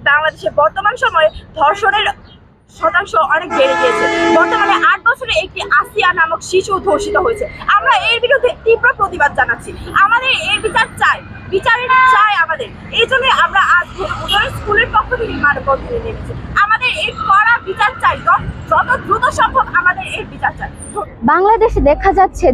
বাংলাদেশে বর্তমান সময়ে ধর্ষণের শতাংশ অনেক বেড়ে গিয়েছে। বর্তমানে 8 বছরে একটি আসিয়া নামক শিশু ধর্ষিত হয়েছে। আমরা এর বিরুদ্ধে তীব্র প্রতিবাদ জানাচ্ছি। আমাদের এর বিচার চাই, বিচারের চাই আমাদের। এই জন্য আমরা আজ স্কুলের পক্ষ থেকে মানববন্ধনে নেমেছি। আমাদের এর কড়া বিচার চাই, যত দ্রুত সম্ভব আমাদের এর বিচার চাই। বাংলাদেশে দেখা যাচ্ছে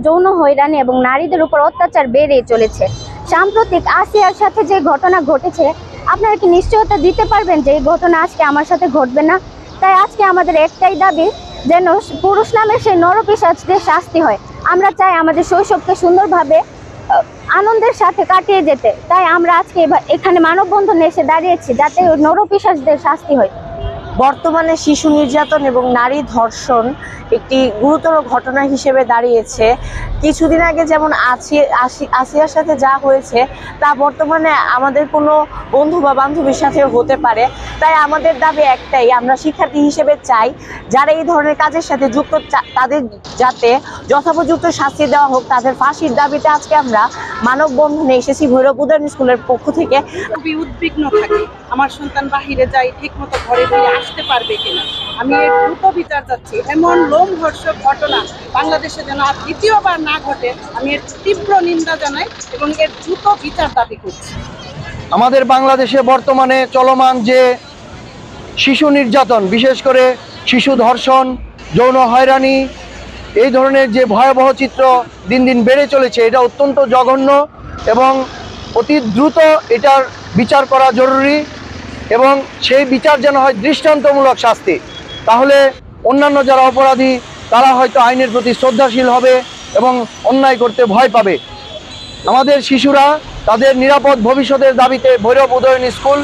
যৌন হয়রানি এবং নারীদের উপর অত্যাচার বেড়ে চলেছে। সাম্প্রতিক আসিয়ার সাথে যে ঘটনা ঘটেছে, আপনারা কি নিশ্চয়তা দিতে পারবেন যে এই ঘটনা আজকে আমার সাথে ঘটবে না? তাই আজকে আমাদের একটাই দাবি, যেন পুরুষ নামের সেই নরপিশাচদের শাস্তি হয়। আমরা চাই আমাদের শৈশবকে সুন্দরভাবে আনন্দের সাথে কাটিয়ে যেতে। তাই আমরা আজকে এখানে মানববন্ধনে এসে দাঁড়িয়েছি, যাতে নরপিশাচদের শাস্তি হয়। বর্তমানে শিশু নির্যাতন এবং নারী ধর্ষণ একটি গুরুতর ঘটনা হিসেবে দাঁড়িয়েছে। কিছুদিন আগে যেমন আসিয়ার সাথে যা হয়েছে তা বর্তমানে আমাদের কোনো বন্ধু বা বান্ধবীর সাথে হতে পারে। তাই আমাদের দাবি একটাই, আমরা শিক্ষার্থী হিসেবে চাই যারা এই ধরনের কাজের সাথে যুক্ত তাদের যাতে যথোপযুক্ত শাস্তি দেওয়া হোক। তাদের ফাঁসির দাবিতে আজকে আমরা মানববন্ধনে এসেছি ভৈরব উদয়ন স্কুলের পক্ষ থেকে। খুবই উদ্বিগ্ন থাকি, আমার সন্তান বাহিরে যায় ঠিক মতো ঘরে ফিরে আসতে পারবে কিনা। আমি এর দ্রুত বিচার চাচ্ছি। এমন লোমহর্ষক ঘটনা বাংলাদেশে যেন আর দ্বিতীয়বার না ঘটে, আমি এর তীব্র নিন্দা জানাই এবং এর দ্রুত বিচার দাবি করছি। আমাদের বাংলাদেশে বর্তমানে চলমান যে শিশু নির্যাতন, বিশেষ করে শিশু ধর্ষণ, যৌন হয়রানি, এই ধরনের যে ভয়াবহ চিত্র দিন দিন বেড়ে চলেছে, এটা অত্যন্ত জঘন্য এবং অতি দ্রুত এটার বিচার করা জরুরি এবং সেই বিচার যেন হয় দৃষ্টান্তমূলক শাস্তি। তাহলে অন্যান্য যারা অপরাধী তারা হয়তো আইনের প্রতি শ্রদ্ধাশীল হবে এবং অন্যায় করতে ভয় পাবে। আমাদের শিশুরা তাদের নিরাপদ ভবিষ্যতের দাবিতে ভৈরব উদয়ন স্কুল,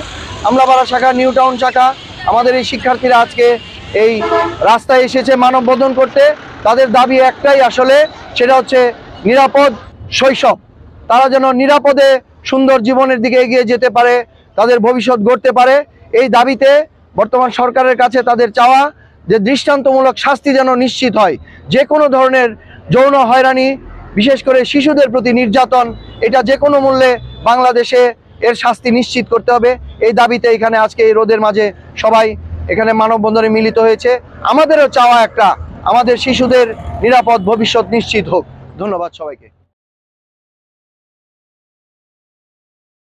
আমলাপাড়া শাখা, নিউ টাউন শাখা, আমাদের এই শিক্ষার্থীরা আজকে এই রাস্তায় এসেছে মানববন্ধন করতে। তাদের দাবি একটাই আসলে, সেটা হচ্ছে নিরাপদ শৈশব। তারা যেন নিরাপদে সুন্দর জীবনের দিকে এগিয়ে যেতে পারে, তাদের ভবিষ্যৎ গড়তে পারে। এই দাবিতে বর্তমান সরকারের কাছে তাদের চাওয়া যে দৃষ্টান্তমূলক শাস্তি যেন নিশ্চিত হয়। যে কোনো ধরনের যৌন হয়রানি, বিশেষ করে শিশুদের প্রতি নির্যাতন, এটা যে কোনো মূল্যে বাংলাদেশে এর শাস্তি নিশ্চিত করতে হবে। এই দাবিতে এখানে আজকে এই রোদের মাঝে সবাই এখানে মানববন্ধনে মিলিত হয়েছে। আমাদেরও চাওয়া একটা, আমাদের শিশুদের নিরাপদ ভবিষ্যৎ নিশ্চিত হোক। ধন্যবাদ সবাইকে।